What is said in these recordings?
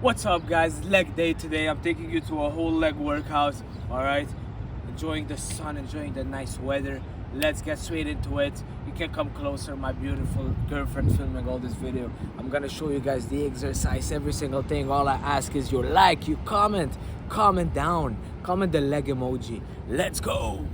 What's up, guys? Leg day today. I'm taking you to a whole leg workout. All right, enjoying the sun, enjoying the nice weather. Let's get straight into it. You can come closer, my beautiful girlfriend filming all this video. I'm gonna show you guys the exercise, every single thing. All I ask is your like, you comment down, comment the leg emoji. Let's go.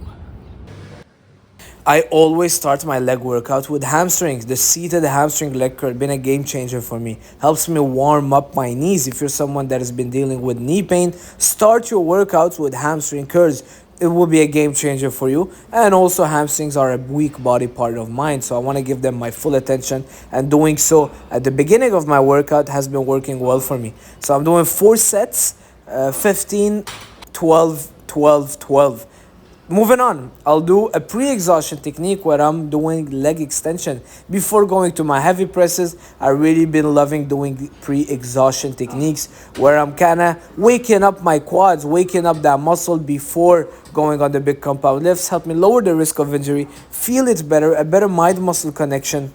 I always start my leg workout with hamstrings. The seated hamstring leg curl been a game changer for me. Helps me warm up my knees. If you're someone that has been dealing with knee pain, start your workouts with hamstring curls. It will be a game changer for you. And also hamstrings are a weak body part of mine, so I want to give them my full attention, and doing so at the beginning of my workout has been working well for me. So I'm doing 4 sets, 15, 12, 12, 12. Moving on, I'll do a pre-exhaustion technique where I'm doing leg extension. Before going to my heavy presses, I've really been loving doing pre-exhaustion techniques where I'm kind of waking up my quads, waking up that muscle before going on the big compound lifts. Help me lower the risk of injury, feel it better, a better mind-muscle connection.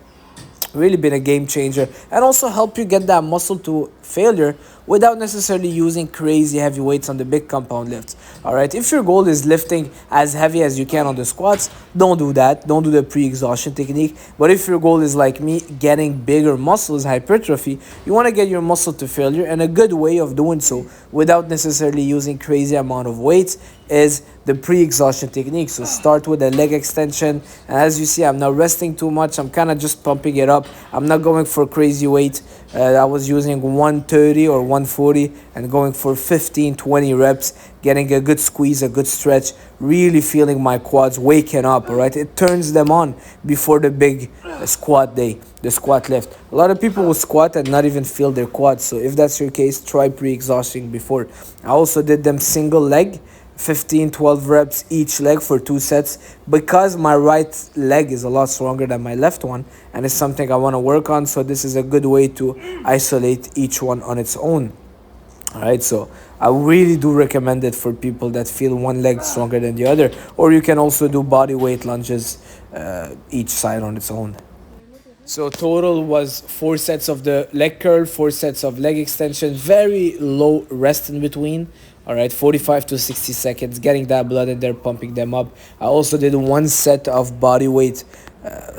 Really been a game changer, and also help you get that muscle to failure without necessarily using crazy heavy weights on the big compound lifts. All right, if your goal is lifting as heavy as you can on the squats, don't do that. Don't do the pre-exhaustion technique. But if your goal is like me, getting bigger muscles, hypertrophy, you want to get your muscle to failure, and a good way of doing so without necessarily using crazy amount of weights is the pre-exhaustion technique. So start with a leg extension, and as you see, I'm not resting too much. I'm kind of just pumping it up. I'm not going for crazy weight. I was using 130 or 140 and going for 15-20 reps, getting a good squeeze, a good stretch, really feeling my quads waking up. All right, it turns them on before the big squat day, the squat lift. A lot of people will squat and not even feel their quads, so if that's your case, try pre-exhausting before. I also did them single leg, 15-12 reps each leg for 2 sets, because my right leg is a lot stronger than my left one, and it's something I want to work on. So this is a good way to isolate each one on its own. All right, so I really do recommend it for people that feel one leg stronger than the other, or you can also do body weight lunges, each side on its own. So total was 4 sets of the leg curl, 4 sets of leg extension, very low rest in between. All right, 45 to 60 seconds, getting that blood in there, pumping them up. I also did 1 set of body weight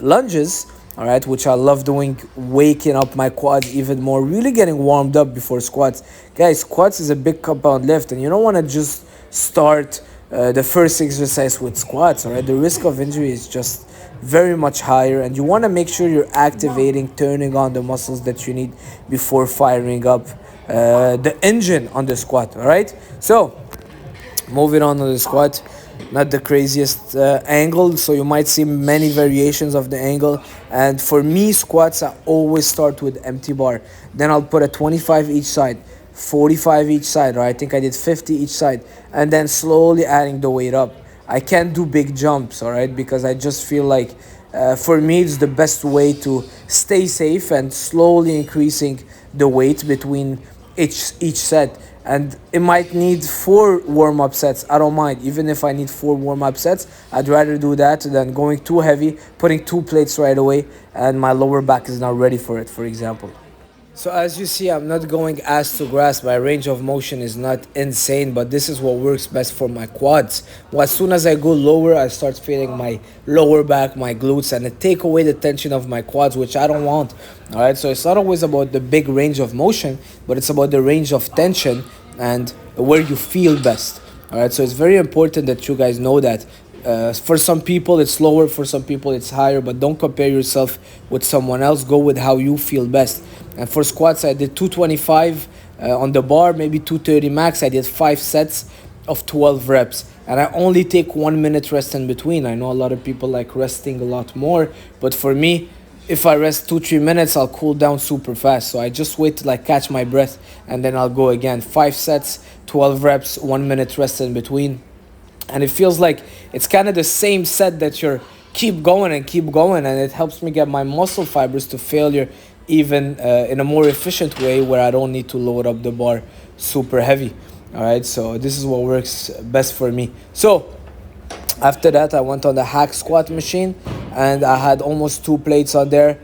lunges, all right, which I love doing, waking up my quads even more, really getting warmed up before squats. Guys, squats is a big compound lift, and you don't want to just start the first exercise with squats, all right? The risk of injury is just very much higher, and you want to make sure you're activating, turning on the muscles that you need before firing up the engine on the squat. All right, so moving on to the squat, not the craziest angle, so you might see many variations of the angle. And for me, squats, I always start with empty bar, then I'll put a 25 each side, 45 each side, or I think I did 50 each side, and then slowly adding the weight up. I can't do big jumps, all right, because I just feel like for me it's the best way to stay safe and slowly increasing the weight between each set. And it might need 4 warm-up sets. I don't mind. Even if I need 4 warm-up sets, I'd rather do that than going too heavy, putting 2 plates right away, and my lower back is not ready for it, for example. So as you see, I'm not going ass to grass. My range of motion is not insane, but this is what works best for my quads. Well, as soon as I go lower, I start feeling my lower back, my glutes, and it take away the tension of my quads, which I don't want. All right, so it's not always about the big range of motion, but it's about the range of tension and where you feel best. All right, so it's very important that you guys know that. For some people it's lower, for some people it's higher, but don't compare yourself with someone else. Go with how you feel best. And for squats, I did 225 on the bar, maybe 230 max. I did 5 sets of 12 reps, and I only take 1 minute rest in between. I know a lot of people like resting a lot more, but for me, if I rest 2-3 minutes, I'll cool down super fast. So I just wait till I catch my breath, and then I'll go again. 5 sets, 12 reps, 1 minute rest in between. And it feels like it's kind of the same set that you're keep going, and it helps me get my muscle fibers to failure even in a more efficient way, where I don't need to load up the bar super heavy. All right, so this is what works best for me. So after that, I went on the hack squat machine, and I had almost 2 plates on there,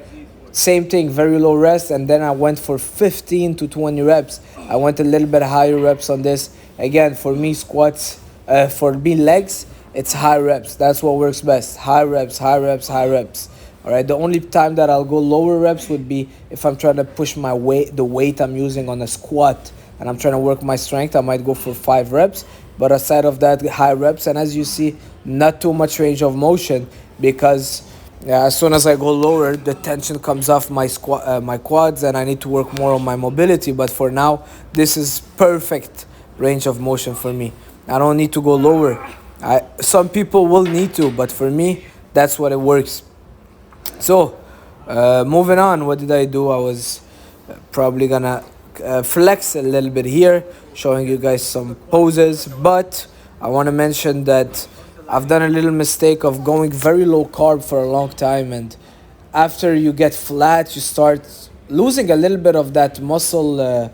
Same thing, very low rest, and then I went for 15 to 20 reps. I went a little bit higher reps on this. Again, for me, squats, for me, legs, it's high reps. That's what works best. High reps, high reps, high reps. All right. The only time that I'll go lower reps would be if I'm trying to push my weight, the weight I'm using on a squat, and I'm trying to work my strength. I might go for 5 reps. But aside of that, high reps, and as you see, not too much range of motion because as soon as I go lower, the tension comes off my quads, and I need to work more on my mobility. But for now, this is perfect range of motion for me. I don't need to go lower. Some people will need to, but for me, that's what it works. So, moving on, what did I do? I was probably gonna flex a little bit here, showing you guys some poses, but I want to mention that I've done a little mistake of going very low carb for a long time, and after you get flat, you start losing a little bit of that muscle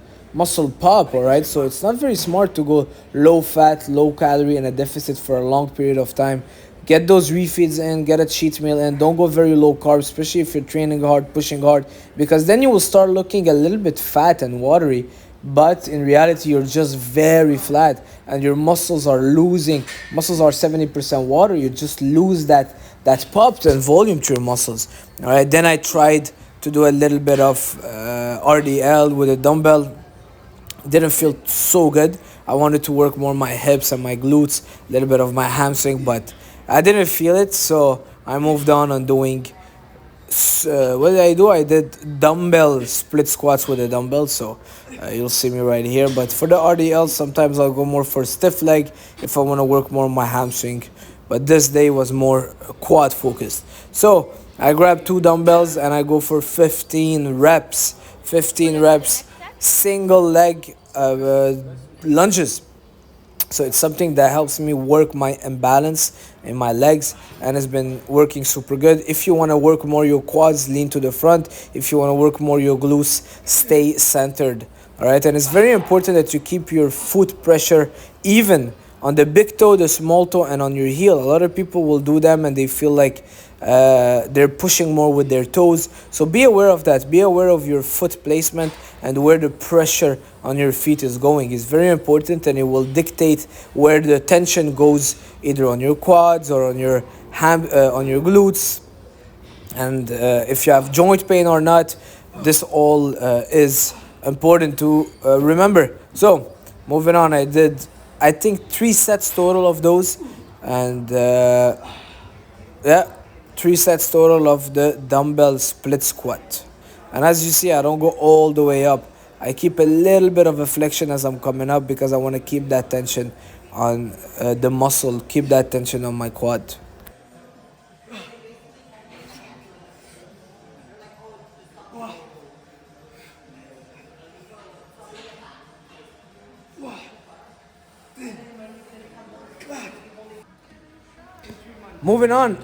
pop. All right, so it's not very smart to go low fat, low calorie in a deficit for a long period of time. Get those refeeds in, get a cheat meal in. Don't go very low carb, especially if you're training hard, pushing hard, because then you will start looking a little bit fat and watery. But in reality, you're just very flat, and your muscles are losing. Muscles are 70% water. You just lose that pop and volume to your muscles. All right. Then I tried to do a little bit of RDL with a dumbbell. Didn't feel so good. I wanted to work more my hips and my glutes, a little bit of my hamstring, but I didn't feel it, so I moved on doing what did I do? I did dumbbell split squats with a dumbbell, so you'll see me right here. But for the RDL, sometimes I'll go more for stiff leg if I want to work more on my hamstring, but this day was more quad focused. So I grab 2 dumbbells and I go for 15 reps single leg lunges. So it's something that helps me work my imbalance in my legs, and it's been working super good. If you want to work more your quads, lean to the front. If you want to work more your glutes, stay centered. All right, and it's very important that you keep your foot pressure even on the big toe, the small toe, and on your heel. A lot of people will do them and they feel like they're pushing more with their toes. So be aware of that. Be aware of your foot placement and where the pressure on your feet is going. It's very important, and it will dictate where the tension goes, either on your quads or on your on your glutes, and if you have joint pain or not. This all is important to remember. So moving on, I did, I think, 3 sets total of those, and yeah, 3 sets total of the dumbbell split squat. And as you see, I don't go all the way up. I keep a little bit of a flexion as I'm coming up, because I want to keep that tension on the muscle, keep that tension on my quad. Moving on,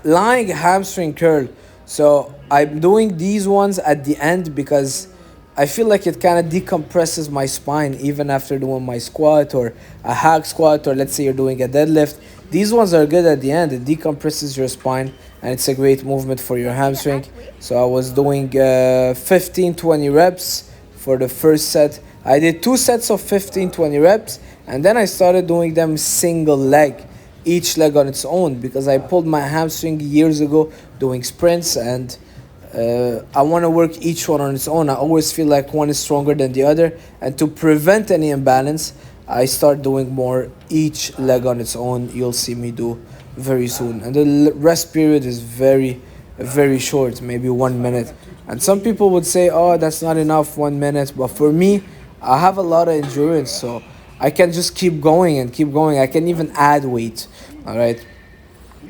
lying hamstring curl. So I'm doing these ones at the end because I feel like it kind of decompresses my spine even after doing my squat or a hack squat, or let's say you're doing a deadlift. These ones are good at the end. It decompresses your spine, and it's a great movement for your hamstring. So I was doing 15-20 reps for the first set. I did 2 sets of 15-20 reps, and then I started doing them single leg, each leg on its own, because I pulled my hamstring years ago doing sprints, and I want to work each one on its own. I always feel like one is stronger than the other, and to prevent any imbalance, I start doing more each leg on its own. You'll see me do very soon, and the rest period is very short, maybe 1 minute. And some people would say, oh, that's not enough, 1 minute, but for me, I have a lot of endurance, so I can just keep going and keep going. I can even add weight. All right.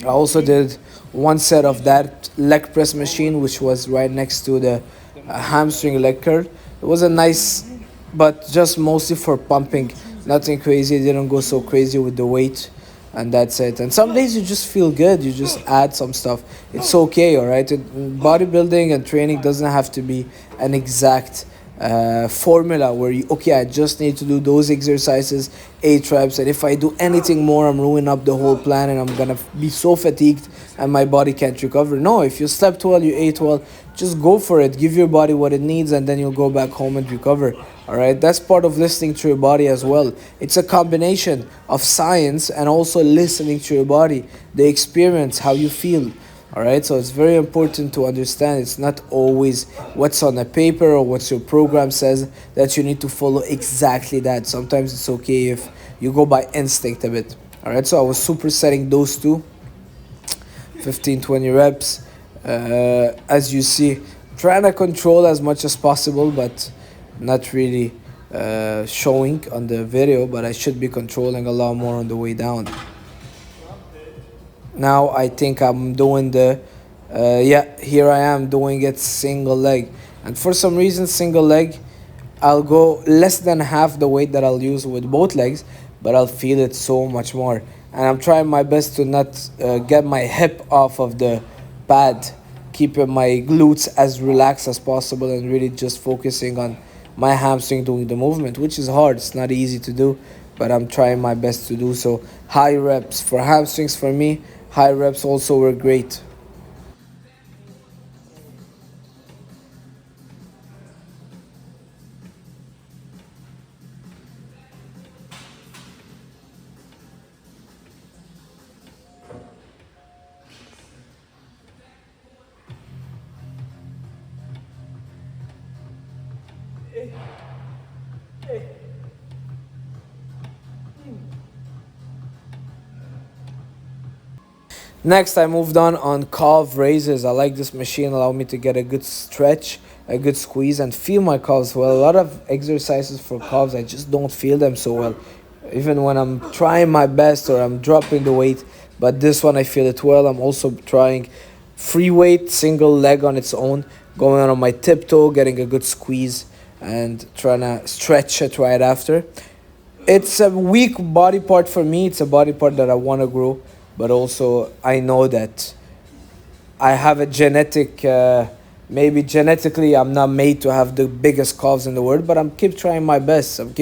I also did 1 set of that leg press machine, which was right next to the hamstring leg curl. It was a nice, but just mostly for pumping. Nothing crazy. It didn't go so crazy with the weight, and that's it. And some days you just feel good. You just add some stuff. It's okay. All right. Bodybuilding and training doesn't have to be an exact formula where you, okay, I just need to do those exercises, 8 reps, and if I do anything more, I'm ruining up the whole plan and I'm gonna be so fatigued and my body can't recover. No, if you slept well, you ate well, just go for it. Give your body what it needs, and then you'll go back home and recover. All right, that's part of listening to your body as well. It's a combination of science and also listening to your body, the experience, how you feel. All right, so it's very important to understand it's not always what's on a paper or what your program says that you need to follow exactly that. Sometimes it's okay if you go by instinct a bit. All right, so I was supersetting those two, 15-20 reps. As you see, trying to control as much as possible, but not really showing on the video, but I should be controlling a lot more on the way down. Now I think I'm doing the yeah, here I am doing it single leg, and for some reason single leg I'll go less than half the weight that I'll use with both legs, but I'll feel it so much more. And I'm trying my best to not get my hip off of the pad, keeping my glutes as relaxed as possible and really just focusing on my hamstring doing the movement, which is hard. It's not easy to do, but I'm trying my best to do so. High reps for hamstrings for me. High reps also were great. Next, I moved on calf raises. I like this machine, allow me to get a good stretch, a good squeeze, and feel my calves well. A lot of exercises for calves, I just don't feel them so well, even when I'm trying my best or I'm dropping the weight. But this one, I feel it well. I'm also trying free weight, single leg on its own, going on my tiptoe, getting a good squeeze, and trying to stretch it right after. It's a weak body part for me. It's a body part that I want to grow, but also I know that I have a genetic, maybe genetically I'm not made to have the biggest calves in the world, but I'm keep trying my best. I'm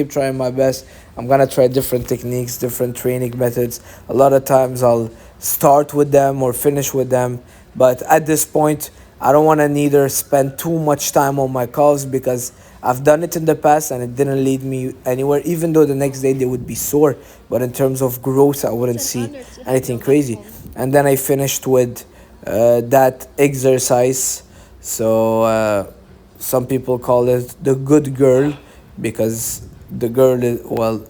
gonna try different techniques, different training methods. A lot of times I'll start with them or finish with them, but at this point I don't want to neither spend too much time on my calves because I've done it in the past and it didn't lead me anywhere, even though the next day they would be sore. But in terms of growth, I wouldn't see anything crazy. And then I finished with that exercise. So some people call it the good girl because the girl is, well,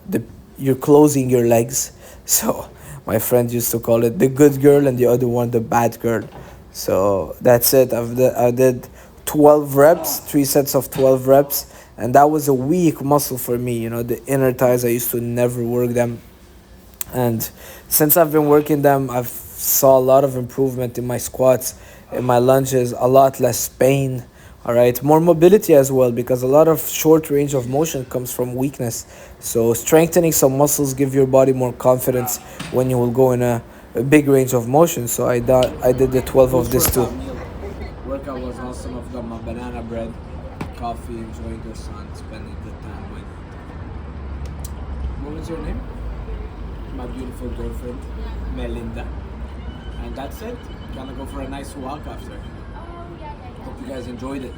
you're closing your legs. So my friend used to call it the good girl and the other one the bad girl. So that's it. I did 12 reps, 3 sets of 12 reps, and that was a weak muscle for me. You know, the inner thighs, I used to never work them. And since I've been working them, I've saw a lot of improvement in my squats, in my lunges, a lot less pain. All right, more mobility as well, because a lot of short range of motion comes from weakness. So strengthening some muscles give your body more confidence when you will go in a big range of motion. So I did the 12 of this too. Workout was awesome. I've got my banana bread, coffee, enjoying the sun, spending good time with. What was your name? My beautiful girlfriend, Melinda. And that's it. Gonna go for a nice walk after. Hope you guys enjoyed it.